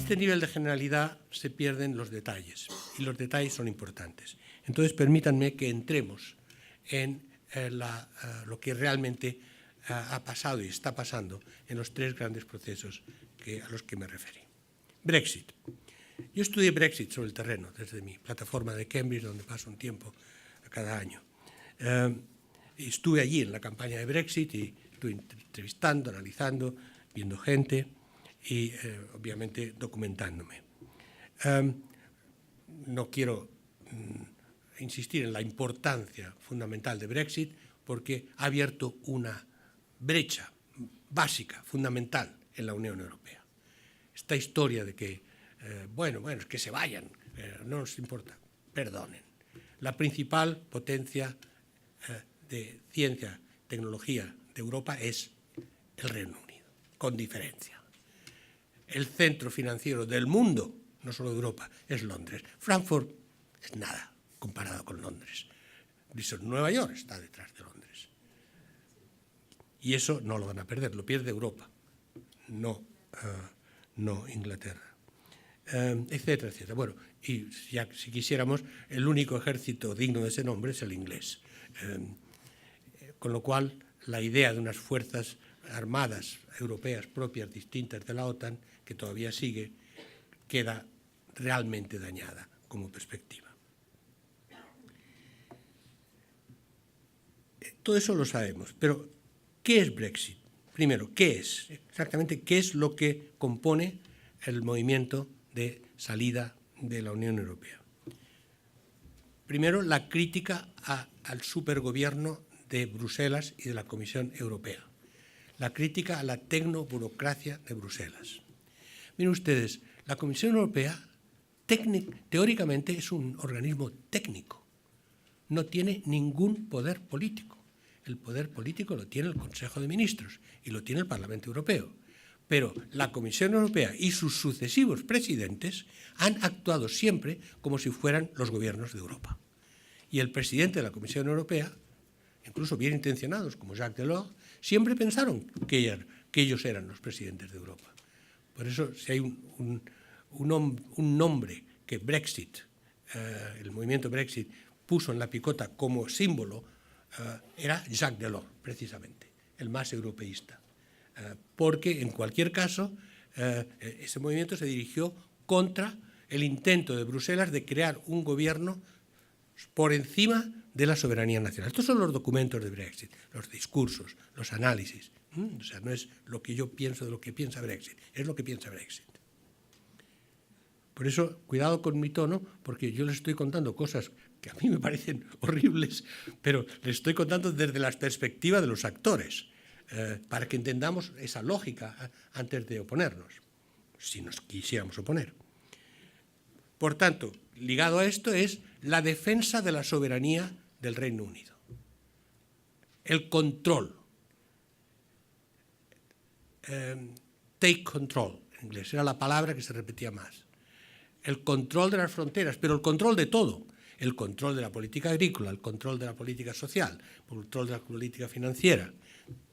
este nivel de generalidad se pierden los detalles, y los detalles son importantes. Entonces, permítanme que entremos en lo que realmente ha pasado y está pasando en los tres grandes procesos a los que me referí. Brexit. Yo estudié Brexit sobre el terreno, desde mi plataforma de Cambridge, donde paso un tiempo cada año. Estuve allí en la campaña de Brexit y estuve entrevistando, analizando, viendo gente y, obviamente, documentándome. No quiero insistir en la importancia fundamental de Brexit porque ha abierto una brecha básica, fundamental en la Unión Europea. Esta historia de que, bueno, es que se vayan, no nos importa, perdonen. La principal potencia de ciencia, tecnología de Europa es el Reino Unido, con diferencia. El centro financiero del mundo, no solo de Europa, es Londres. Frankfurt es nada comparado con Londres. Nueva York está detrás de Londres. Y eso no lo van a perder, lo pierde Europa, no Inglaterra, etcétera, etcétera. Bueno, y si quisiéramos, el único ejército digno de ese nombre es el inglés. Con lo cual, la idea de unas fuerzas armadas europeas propias, distintas de la OTAN, que todavía sigue, queda realmente dañada como perspectiva. Todo eso lo sabemos, pero ¿qué es Brexit? Primero, ¿qué es? Exactamente, ¿qué es lo que compone el movimiento de salida de la Unión Europea? Primero, la crítica al supergobierno de Bruselas y de la Comisión Europea. La crítica a la tecnoburocracia de Bruselas. Miren ustedes, la Comisión Europea teóricamente es un organismo técnico. No tiene ningún poder político. El poder político lo tiene el Consejo de Ministros y lo tiene el Parlamento Europeo. Pero la Comisión Europea y sus sucesivos presidentes han actuado siempre como si fueran los gobiernos de Europa. Y el presidente de la Comisión Europea, incluso bien intencionados como Jacques Delors, siempre pensaron que ellos eran los presidentes de Europa. Por eso, si hay un nombre que Brexit, el movimiento Brexit, puso en la picota como símbolo, era Jacques Delors, precisamente, el más europeísta. Porque, en cualquier caso, ese movimiento se dirigió contra el intento de Bruselas de crear un gobierno por encima de la soberanía nacional. Estos son los documentos de Brexit, los discursos, los análisis. O sea, no es lo que yo pienso de lo que piensa Brexit, es lo que piensa Brexit. Por eso, cuidado con mi tono, porque yo les estoy contando cosas que a mí me parecen horribles, pero les estoy contando desde la perspectiva de los actores, para que entendamos esa lógica antes de oponernos, si nos quisiéramos oponer. Por tanto, ligado a esto es la defensa de la soberanía del Reino Unido. El control. Take control, en inglés, era la palabra que se repetía más. El control de las fronteras, pero el control de todo. El control de la política agrícola, el control de la política social, el control de la política financiera.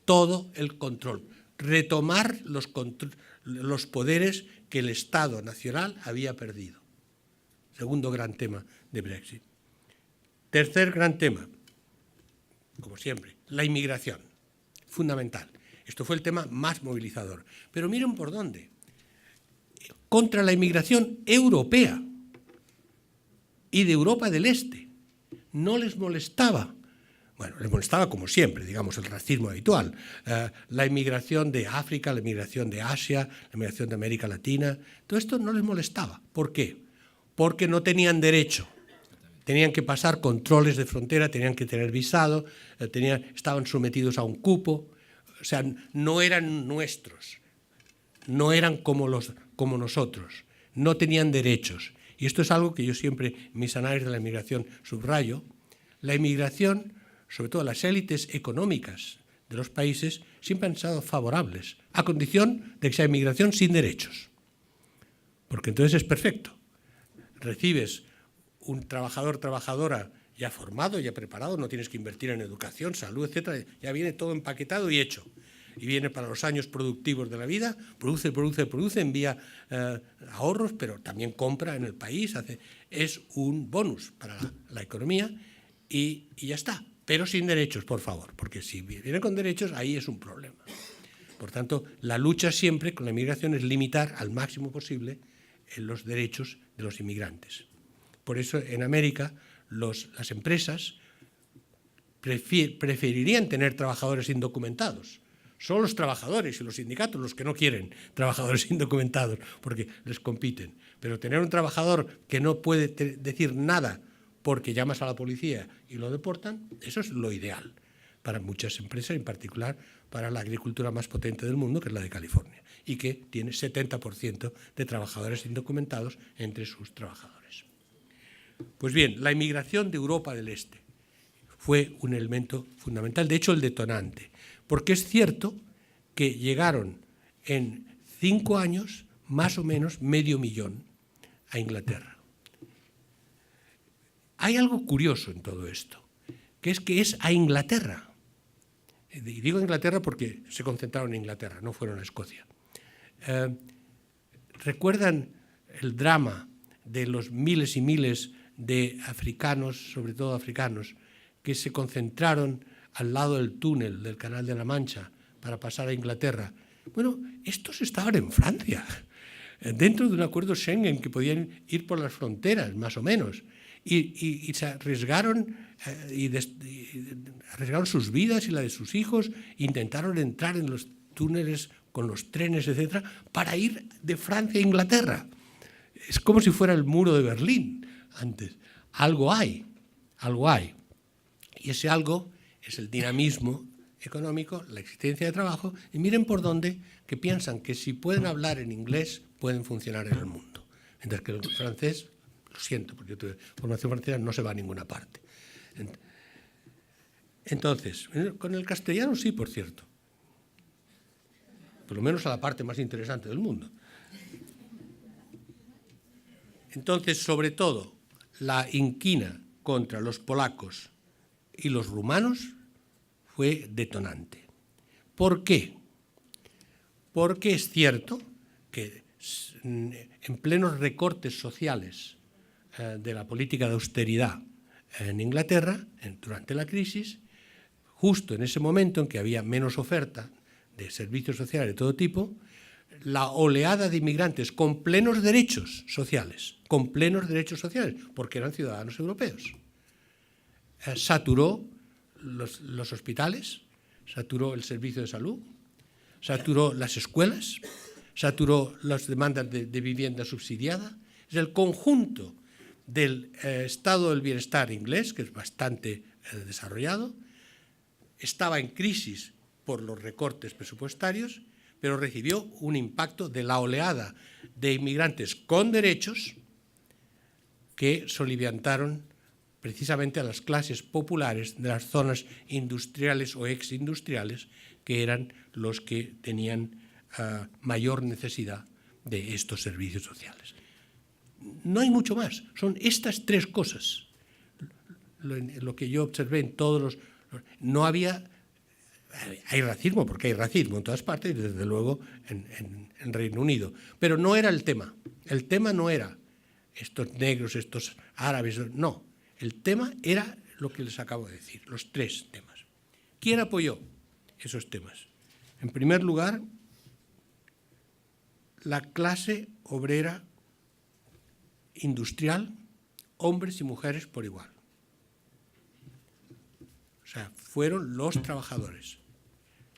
Todo el control. Retomar los poderes que el Estado nacional había perdido. Segundo gran tema de Brexit. Tercer gran tema, como siempre, la inmigración. Fundamental. Esto fue el tema más movilizador. Pero miren por dónde. Contra la inmigración europea y de Europa del Este. No les molestaba. Bueno, les molestaba como siempre, digamos, el racismo habitual. La inmigración de África, la inmigración de Asia, la inmigración de América Latina. Todo esto no les molestaba. ¿Por qué? Porque no tenían derecho. Tenían que pasar controles de frontera, tenían que tener visado, estaban sometidos a un cupo. O sea, no eran nuestros. No eran como nosotros. No tenían derechos. Y esto es algo que yo siempre, en mis análisis de la inmigración, subrayo. La inmigración, sobre todo las élites económicas de los países, siempre han sido favorables, a condición de que sea inmigración sin derechos. Porque entonces es perfecto. Recibes un trabajador, trabajadora ya formado, ya preparado, no tienes que invertir en educación, salud, etcétera, ya viene todo empaquetado y hecho. y viene para los años productivos de la vida, produce, envía ahorros, pero también compra en el país, es un bonus para la economía y ya está. Pero sin derechos, por favor, porque si viene con derechos, ahí es un problema. Por tanto, la lucha siempre con la inmigración es limitar al máximo posible los derechos de los inmigrantes. Por eso, en América, las empresas preferirían tener trabajadores indocumentados. Son los trabajadores y los sindicatos los que no quieren trabajadores indocumentados, porque les compiten. Pero tener un trabajador que no puede decir nada porque llamas a la policía y lo deportan, eso es lo ideal para muchas empresas, en particular para la agricultura más potente del mundo, que es la de California, y que tiene 70% de trabajadores indocumentados entre sus trabajadores. Pues bien, la inmigración de Europa del Este fue un elemento fundamental, de hecho el detonante, porque es cierto que llegaron en 5 años más o menos 500.000 a Inglaterra. Hay algo curioso en todo esto, que es a Inglaterra. Y digo Inglaterra porque se concentraron en Inglaterra, no fueron a Escocia. ¿Recuerdan el drama de los miles y miles de africanos, sobre todo africanos, que se concentraron al lado del túnel del Canal de la Mancha para pasar a Inglaterra? Bueno, estos estaban en Francia, dentro de un acuerdo Schengen que podían ir por las fronteras, más o menos, y se arriesgaron, arriesgaron sus vidas y la de sus hijos, intentaron entrar en los túneles con los trenes, etcétera, para ir de Francia a Inglaterra. Es como si fuera el muro de Berlín antes. Algo hay. Y ese algo es el dinamismo económico, la existencia de trabajo, y miren por dónde, que piensan que si pueden hablar en inglés, pueden funcionar en el mundo. Mientras que el francés, lo siento, porque yo tuve formación francesa, no se va a ninguna parte. Entonces, con el castellano sí, por cierto. Por lo menos a la parte más interesante del mundo. Entonces, sobre todo, la inquina contra los polacos y los rumanos fue detonante. ¿Por qué? Porque es cierto que en plenos recortes sociales de la política de austeridad en Inglaterra, durante la crisis, justo en ese momento en que había menos oferta de servicios sociales de todo tipo, la oleada de inmigrantes con plenos derechos sociales, porque eran ciudadanos europeos, saturó los hospitales, saturó el servicio de salud, saturó las escuelas, saturó las demandas de vivienda subsidiada. Es el conjunto del estado del bienestar inglés, que es bastante desarrollado, estaba en crisis por los recortes presupuestarios, pero recibió un impacto de la oleada de inmigrantes con derechos que soliviantaron precisamente a las clases populares de las zonas industriales o exindustriales, que eran los que tenían mayor necesidad de estos servicios sociales. No hay mucho más, son estas tres cosas. Lo que yo observé en todos los... No había... Hay racismo, porque hay racismo en todas partes, y desde luego en Reino Unido. Pero no era el tema. El tema no era estos negros, estos árabes, no. El tema era lo que les acabo de decir, los tres temas. ¿Quién apoyó esos temas? En primer lugar, la clase obrera industrial, hombres y mujeres por igual. O sea, fueron los trabajadores.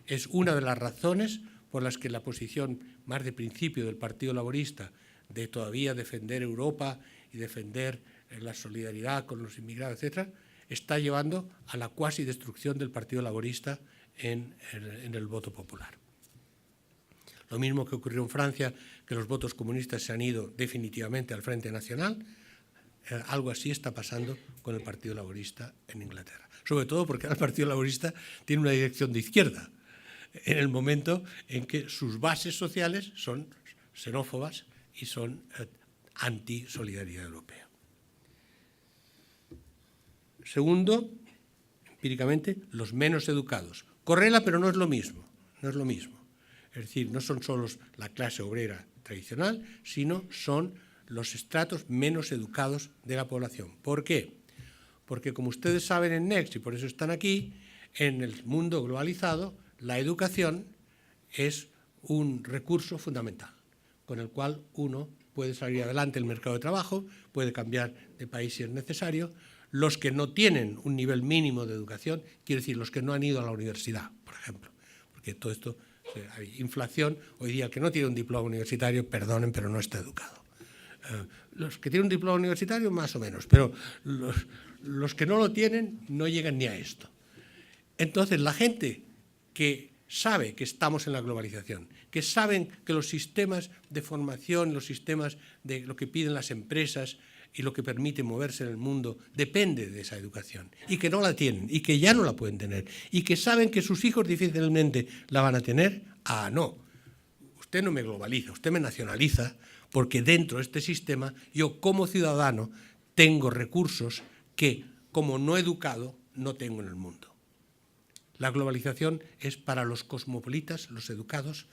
Es una de las razones por las que la posición más de principio del Partido Laborista de todavía defender Europa y defender la solidaridad con los inmigrantes, etcétera, está llevando a la cuasi destrucción del Partido Laborista en el voto popular. Lo mismo que ocurrió en Francia, que los votos comunistas se han ido definitivamente al Frente Nacional, algo así está pasando con el Partido Laborista en Inglaterra. Sobre todo porque el Partido Laborista tiene una dirección de izquierda, en el momento en que sus bases sociales son xenófobas y son anti-solidaridad europea. Segundo, empíricamente, los menos educados. Correla, pero no es lo mismo. no es lo mismo. Es decir, no son solo la clase obrera tradicional, sino son los estratos menos educados de la población. ¿Por qué? Porque, como ustedes saben en Next, y por eso están aquí, en el mundo globalizado, la educación es un recurso fundamental, con el cual uno puede salir adelante en el mercado de trabajo, puede cambiar de país si es necesario. Los que no tienen un nivel mínimo de educación, quiere decir los que no han ido a la universidad, por ejemplo, porque todo esto, hay inflación, hoy día el que no tiene un diploma universitario, perdonen, pero no está educado. Los que tienen un diploma universitario, más o menos, pero los que no lo tienen no llegan ni a esto. Entonces, la gente que sabe que estamos en la globalización, que saben que los sistemas de formación, los sistemas de lo que piden las empresas y lo que permite moverse en el mundo depende de esa educación, y que no la tienen, y que ya no la pueden tener, y que saben que sus hijos difícilmente la van a tener, no. Usted no me globaliza, usted me nacionaliza, porque dentro de este sistema yo como ciudadano tengo recursos que como no educado no tengo en el mundo. La globalización es para los cosmopolitas, los educados,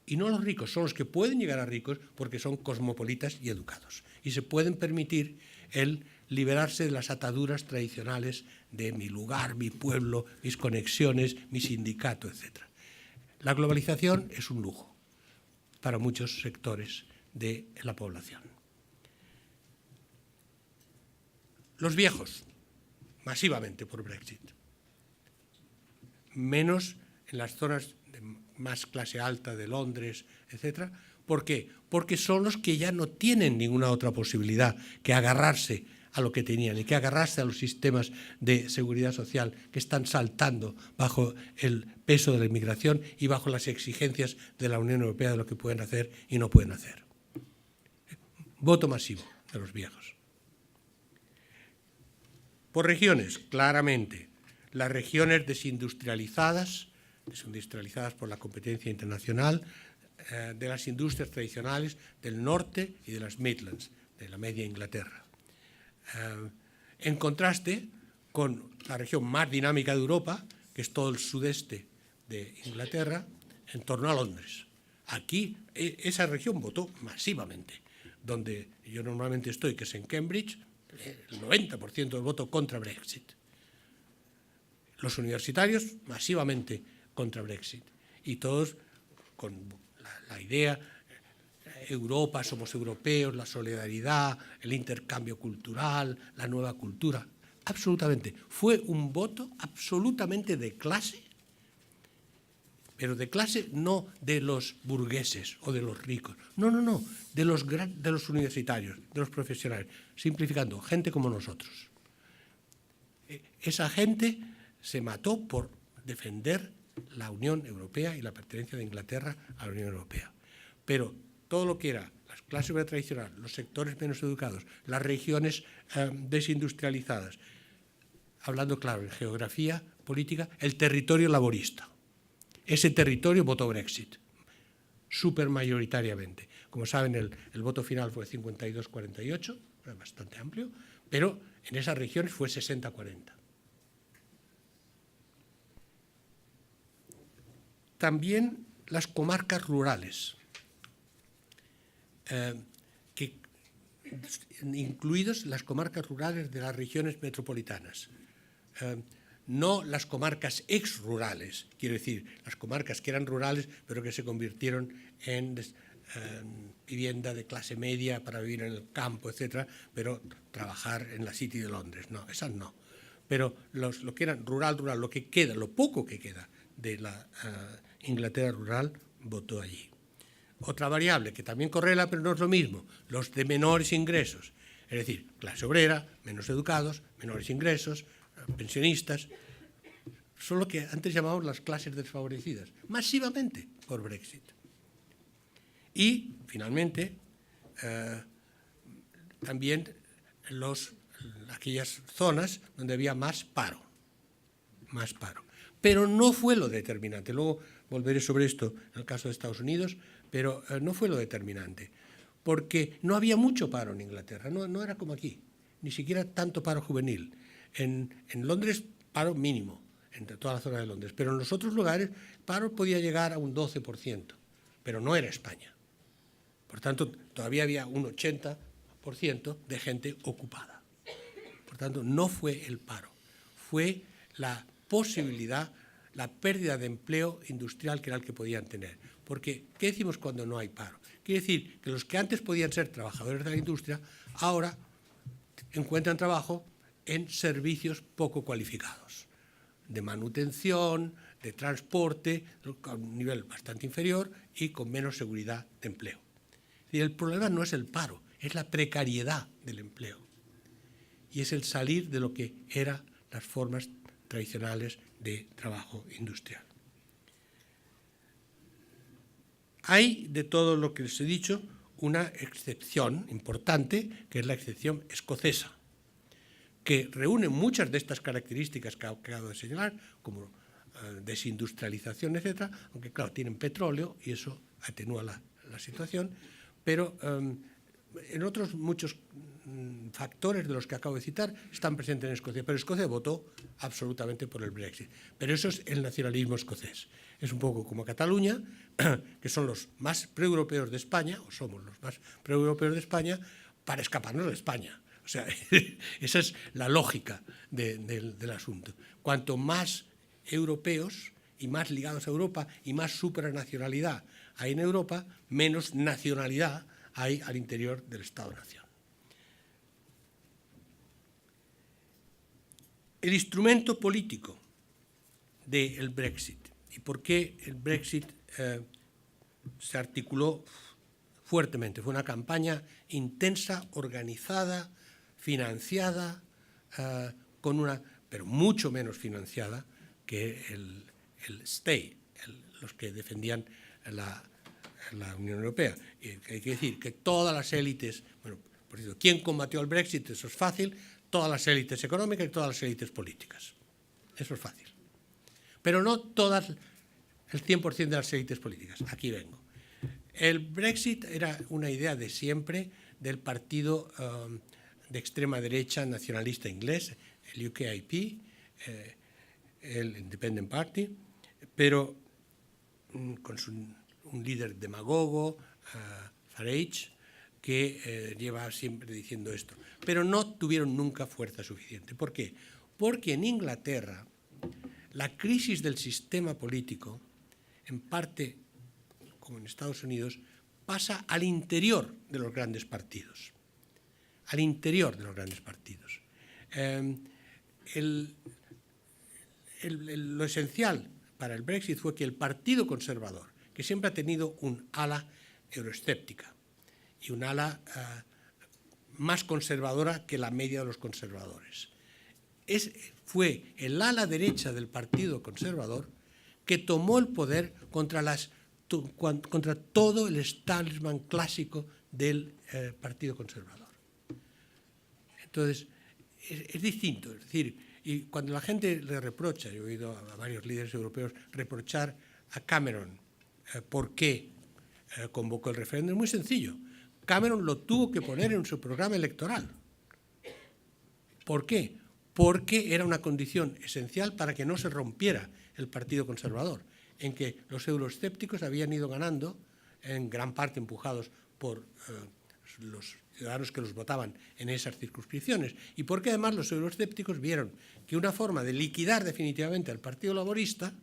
y no los ricos, son los que pueden llegar a ricos porque son cosmopolitas y educados. Y se pueden permitir el liberarse de las ataduras tradicionales de mi lugar, mi pueblo, mis conexiones, mi sindicato, etc. La globalización es un lujo para muchos sectores de la población. Los viejos, masivamente por Brexit. Menos en las zonas de más clase alta de Londres, etc. ¿Por qué? Porque son los que ya no tienen ninguna otra posibilidad que agarrarse a lo que tenían y que agarrarse a los sistemas de seguridad social que están saltando bajo el peso de la inmigración y bajo las exigencias de la Unión Europea de lo que pueden hacer y no pueden hacer. Voto masivo de los viejos. Por regiones, claramente. Las regiones desindustrializadas por la competencia internacional, de las industrias tradicionales del norte y de las Midlands, de la media Inglaterra. En contraste con la región más dinámica de Europa, que es todo el sudeste de Inglaterra, en torno a Londres. Aquí esa región votó masivamente. Donde yo normalmente estoy, que es en Cambridge, el 90% del voto contra Brexit. Los universitarios masivamente contra Brexit. Y todos con la idea, Europa, somos europeos, la solidaridad, el intercambio cultural, la nueva cultura. Absolutamente. Fue un voto absolutamente de clase, pero de clase no de los burgueses o de los ricos. No, de los universitarios, de los profesionales. Simplificando, gente como nosotros. Esa gente se mató por defender la Unión Europea y la pertenencia de Inglaterra a la Unión Europea. Pero todo lo que era las clases obreras tradicionales, los sectores menos educados, las regiones desindustrializadas, hablando claro en geografía política, el territorio laborista. Ese territorio votó Brexit, supermayoritariamente. Como saben, el voto final fue 52-48, bastante amplio, pero en esas regiones fue 60-40. También las comarcas rurales, incluidas las comarcas rurales de las regiones metropolitanas. No las comarcas exrurales, quiero decir, las comarcas que eran rurales pero que se convirtieron en vivienda de clase media para vivir en el campo, etcétera, pero trabajar en la City de Londres. No, esas no. Pero lo que eran rural, lo que queda, lo poco que queda de la Inglaterra rural, votó allí. Otra variable que también correla, pero no es lo mismo, los de menores ingresos. Es decir, clase obrera, menos educados, menores ingresos, pensionistas, son lo que antes llamábamos las clases desfavorecidas, masivamente por Brexit. Y, finalmente, también aquellas zonas donde había más paro. Pero no fue lo determinante. Luego volveré sobre esto en el caso de Estados Unidos, pero no fue lo determinante, porque no había mucho paro en Inglaterra, no era como aquí, ni siquiera tanto paro juvenil. En Londres, paro mínimo. entre toda la zona de Londres. Pero en los otros lugares el paro podía llegar a un 12%, pero no era España. Por tanto, todavía había un 80% de gente ocupada. Por tanto, no fue el paro, fue la posibilidad, la pérdida de empleo industrial que era el que podían tener. Porque, ¿qué decimos cuando no hay paro? Quiere decir que los que antes podían ser trabajadores de la industria, ahora encuentran trabajo en servicios poco cualificados, de manutención, de transporte, a un nivel bastante inferior y con menos seguridad de empleo. Y el problema no es el paro, es la precariedad del empleo. Y es el salir de lo que eran las formas tradicionales de trabajo industrial. Hay, de todo lo que les he dicho, una excepción importante, que es la excepción escocesa, que reúne muchas de estas características que acabo de señalar, como desindustrialización, etc., aunque, claro, tienen petróleo y eso atenúa la situación, pero en otros muchos factores de los que acabo de citar están presentes en Escocia, pero Escocia votó absolutamente por el Brexit. Pero eso es el nacionalismo escocés. Es un poco como Cataluña, que son los más proeuropeos de España, o somos los más proeuropeos de España, para escaparnos de España. O sea, esa es la lógica del asunto. Cuanto más europeos y más ligados a Europa y más supranacionalidad hay en Europa, menos nacionalidad hay al interior del Estado-nación. El instrumento político del Brexit y por qué el Brexit se articuló fuertemente. Fue una campaña intensa, organizada, financiada, pero mucho menos financiada que el Stay, los que defendían la Unión Europea. Y hay que decir que todas las élites, bueno, por cierto, ¿quién combatió al Brexit? Eso es fácil, todas las élites económicas y todas las élites políticas. Eso es fácil. Pero no todas, el 100% de las élites políticas. Aquí vengo. El Brexit era una idea de siempre del partido de extrema derecha nacionalista inglés, el UKIP, el Independent Party, pero con un líder demagogo, Farage, que lleva siempre diciendo esto. Pero no tuvieron nunca fuerza suficiente. ¿Por qué? Porque en Inglaterra la crisis del sistema político, en parte, como en Estados Unidos, pasa al interior de los grandes partidos. Al interior de los grandes partidos. Lo esencial para el Brexit fue que el Partido Conservador, que siempre ha tenido un ala euroescéptica y un ala más conservadora que la media de los conservadores, fue el ala derecha del Partido Conservador que tomó el poder contra todo el establishment clásico del Partido Conservador. Entonces, es distinto. Es decir, y cuando la gente le reprocha, yo he oído a varios líderes europeos reprochar a Cameron por qué convocó el referéndum, es muy sencillo. Cameron lo tuvo que poner en su programa electoral. ¿Por qué? Porque era una condición esencial para que no se rompiera el Partido Conservador, en que los euroescépticos habían ido ganando, en gran parte empujados por los ciudadanos que los votaban en esas circunscripciones, y porque además los euroescépticos vieron que una forma de liquidar definitivamente al Partido Laborista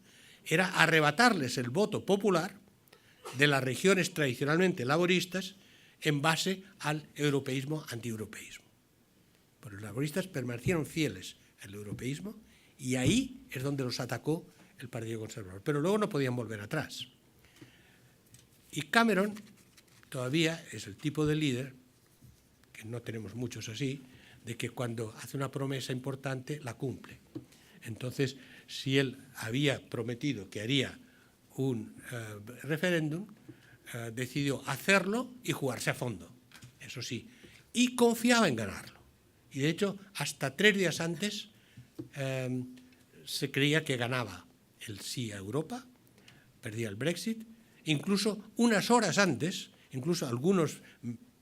era arrebatarles el voto popular de las regiones tradicionalmente laboristas en base al europeísmo, antieuropeísmo. Pero los laboristas permanecieron fieles al europeísmo y ahí es donde los atacó el Partido Conservador. Pero luego no podían volver atrás. Y Cameron todavía es el tipo de líder, que no tenemos muchos así, de que cuando hace una promesa importante la cumple. Entonces, si él había prometido que haría un referéndum, decidió hacerlo y jugarse a fondo, eso sí, y confiaba en ganarlo. Y de hecho, hasta 3 días antes se creía que ganaba el sí a Europa, perdía el Brexit, incluso unas horas antes, incluso algunos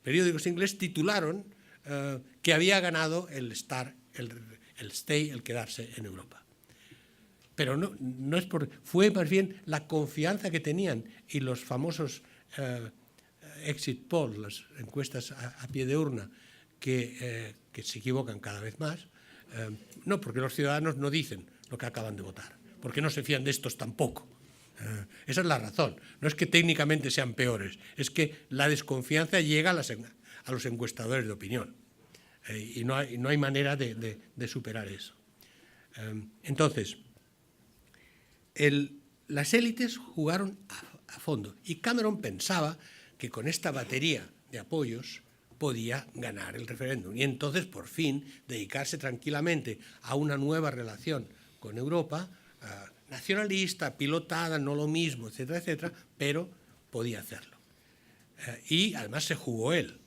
periódicos ingleses titularon que había ganado el Stay, el quedarse en Europa. pero no es fue más bien la confianza que tenían y los famosos exit polls, las encuestas a pie de urna, que se equivocan cada vez más. No, porque los ciudadanos no dicen lo que acaban de votar, porque no se fían de estos tampoco. Esa es la razón. No es que técnicamente sean peores, es que la desconfianza llega a los encuestadores de opinión. Y no hay manera de superar eso. Entonces, las élites jugaron a fondo y Cameron pensaba que con esta batería de apoyos podía ganar el referéndum y entonces por fin dedicarse tranquilamente a una nueva relación con Europa, nacionalista, pilotada, no lo mismo, etcétera, etcétera, pero podía hacerlo. Y además se jugó él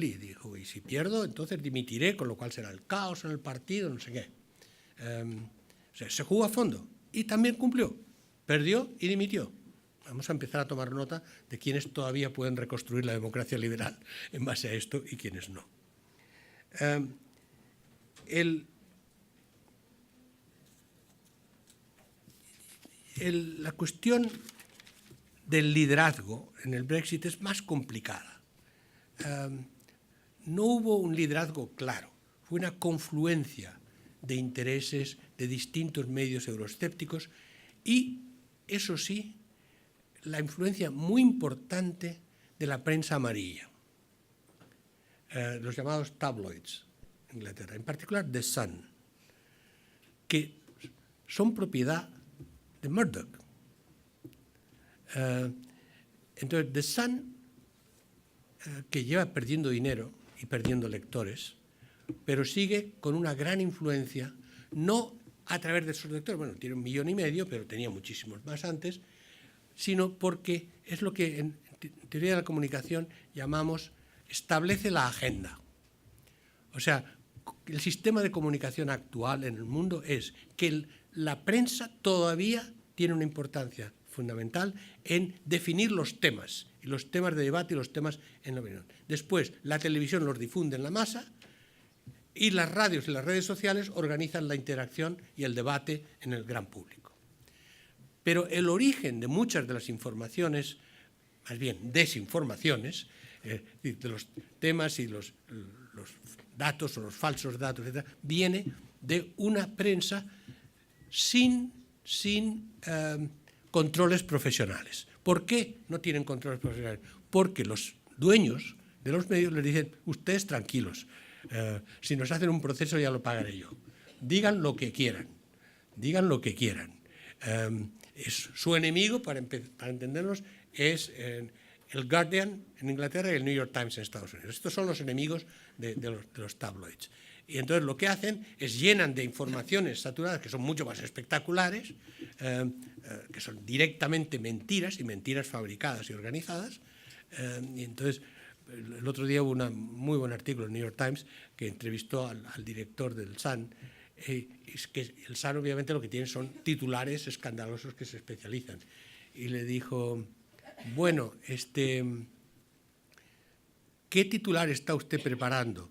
y dijo, y si pierdo, entonces dimitiré, con lo cual será el caos en el partido, no sé qué. Se jugó a fondo y también cumplió. Perdió y dimitió. Vamos a empezar a tomar nota de quienes todavía pueden reconstruir la democracia liberal en base a esto y quienes no. La cuestión del liderazgo en el Brexit es más complicada. No hubo un liderazgo claro, fue una confluencia de intereses de distintos medios euroescépticos y, eso sí, la influencia muy importante de la prensa amarilla, los llamados tabloids en Inglaterra, en particular The Sun, que son propiedad de Murdoch. Entonces, The Sun, que lleva perdiendo dinero y perdiendo lectores, pero sigue con una gran influencia, no a través de esos lectores, bueno, tiene 1,5 millones, pero tenía muchísimos más antes, sino porque es lo que en teoría de la comunicación llamamos establece la agenda. O sea, el sistema de comunicación actual en el mundo es que la prensa todavía tiene una importancia fundamental en definir los temas, y los temas de debate y los temas en la opinión. Después, la televisión los difunde en la masa y las radios y las redes sociales organizan la interacción y el debate en el gran público. Pero el origen de muchas de las informaciones, más bien desinformaciones, de los temas y los datos o los falsos datos, etc., viene de una prensa sin controles profesionales. ¿Por qué no tienen controles profesionales? Porque los dueños de los medios les dicen, ustedes tranquilos, si nos hacen un proceso ya lo pagaré yo. Digan lo que quieran, digan lo que quieran. Su enemigo, para entendernos, es el Guardian en Inglaterra y el New York Times en Estados Unidos. Estos son los enemigos de los tabloids. Y entonces lo que hacen es llenan de informaciones saturadas que son mucho más espectaculares, que son directamente mentiras y mentiras fabricadas y organizadas. Y entonces el otro día hubo un muy buen artículo en el New York Times que entrevistó al director del Sun. Es que el Sun obviamente lo que tiene son titulares escandalosos que se especializan. Y le dijo, bueno, ¿qué titular está usted preparando?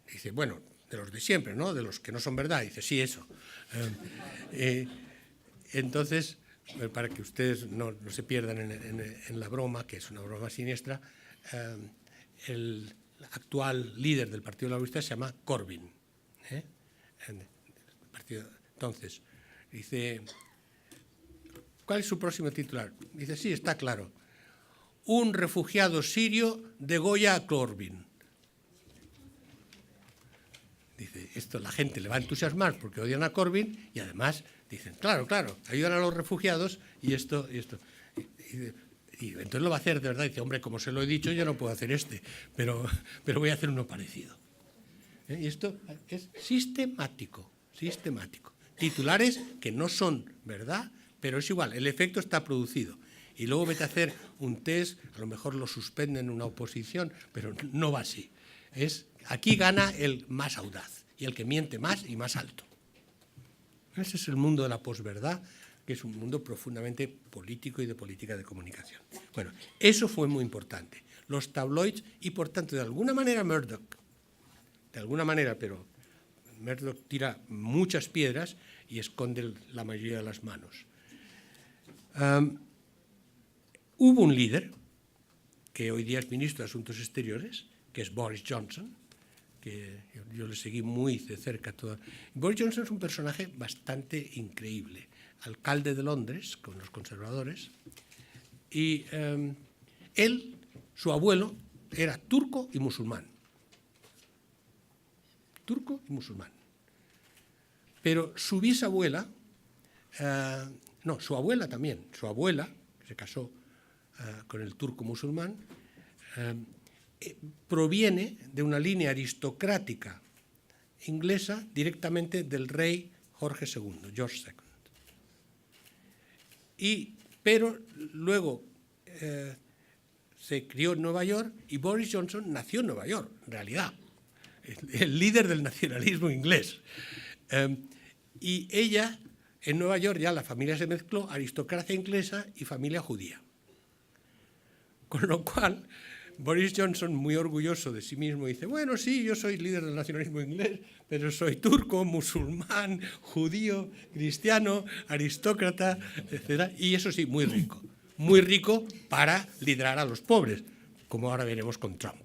Dice, bueno, de los de siempre, ¿no? De los que no son verdad. Dice, sí, eso. Entonces, para que ustedes no se pierdan en la broma, que es una broma siniestra, el actual líder del Partido Laborista se llama Corbyn. Entonces, dice, ¿cuál es su próximo titular? Dice, sí, está claro. Un refugiado sirio degolla a Corbyn. Dice, esto la gente le va a entusiasmar porque odian a Corbyn y además dicen, claro, ayudan a los refugiados y esto. Y entonces lo va a hacer de verdad. Dice, hombre, como se lo he dicho, yo no puedo hacer pero voy a hacer uno parecido. Y esto es sistemático. Titulares que no son verdad, pero es igual, el efecto está producido. Y luego vete a hacer un test, a lo mejor lo suspenden en una oposición, pero no va así. Aquí gana el más audaz y el que miente más y más alto. Ese es el mundo de la posverdad, que es un mundo profundamente político y de política de comunicación. Bueno, eso fue muy importante. Los tabloids y, por tanto, de alguna manera Murdoch, pero Murdoch tira muchas piedras y esconde la mayoría de las manos. Hubo un líder, que hoy día es ministro de Asuntos Exteriores, que es Boris Johnson, que yo le seguí muy de cerca. Boris Johnson es un personaje bastante increíble, alcalde de Londres con los conservadores, y su abuelo, era turco y musulmán. Turco y musulmán. Pero su bisabuela, su abuela también, su abuela, que se casó con el turco musulmán, proviene de una línea aristocrática inglesa directamente del rey Jorge II, George II. Pero luego se crió en Nueva York y Boris Johnson nació en Nueva York, en realidad, el líder del nacionalismo inglés. Y ella, en Nueva York ya la familia se mezcló, aristocracia inglesa y familia judía. Con lo cual, Boris Johnson, muy orgulloso de sí mismo, dice, bueno, sí, yo soy líder del nacionalismo inglés, pero soy turco, musulmán, judío, cristiano, aristócrata, etc. Y eso sí, muy rico para liderar a los pobres, como ahora veremos con Trump.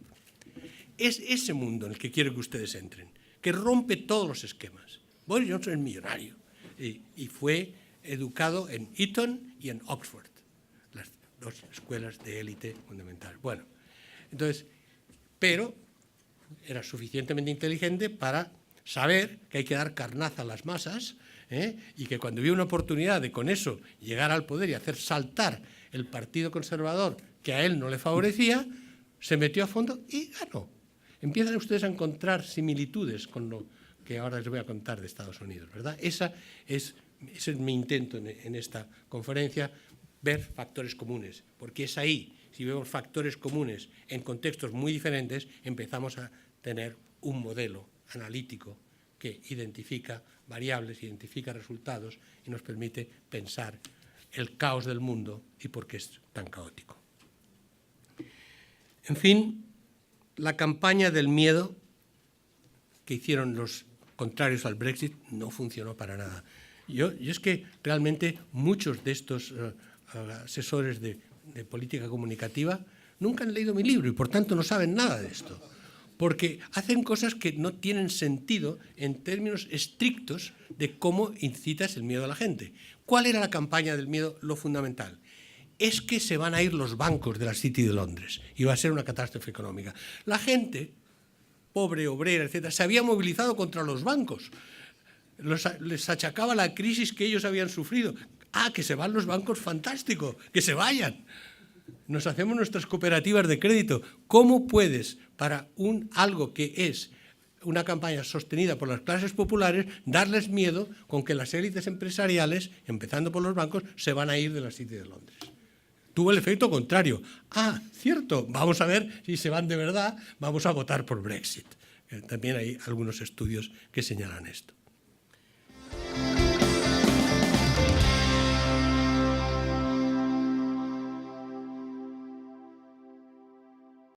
Es ese mundo en el que quiero que ustedes entren, que rompe todos los esquemas. Boris Johnson es millonario y fue educado en Eton y en Oxford, las dos escuelas de élite fundamentales. Bueno, entonces, pero era suficientemente inteligente para saber que hay que dar carnaza a las masas, y que cuando vio una oportunidad de con eso llegar al poder y hacer saltar el Partido Conservador que a él no le favorecía, se metió a fondo y ganó. Empiezan ustedes a encontrar similitudes con lo que ahora les voy a contar de Estados Unidos, ¿verdad? Ese es mi intento en esta conferencia, ver factores comunes, porque es ahí, si vemos factores comunes en contextos muy diferentes, empezamos a tener un modelo analítico que identifica variables, identifica resultados y nos permite pensar el caos del mundo y por qué es tan caótico. En fin, la campaña del miedo que hicieron los contrarios al Brexit no funcionó para nada. Yo es que realmente muchos de estos asesores de política comunicativa nunca han leído mi libro y por tanto no saben nada de esto, porque hacen cosas que no tienen sentido en términos estrictos de cómo incitas el miedo a la gente. ¿Cuál era la campaña del miedo? Lo fundamental es que se van a ir los bancos de la City de Londres y va a ser una catástrofe económica. La gente, pobre, obrera, etcétera, se había movilizado contra los bancos. Les achacaba la crisis que ellos habían sufrido. Ah, que se van los bancos, fantástico, que se vayan. Nos hacemos nuestras cooperativas de crédito. ¿Cómo puedes, para algo que es una campaña sostenida por las clases populares, darles miedo con que las élites empresariales, empezando por los bancos, se van a ir de la City de Londres? Tuvo el efecto contrario. Ah, cierto, vamos a ver si se van de verdad, vamos a votar por Brexit. También hay algunos estudios que señalan esto.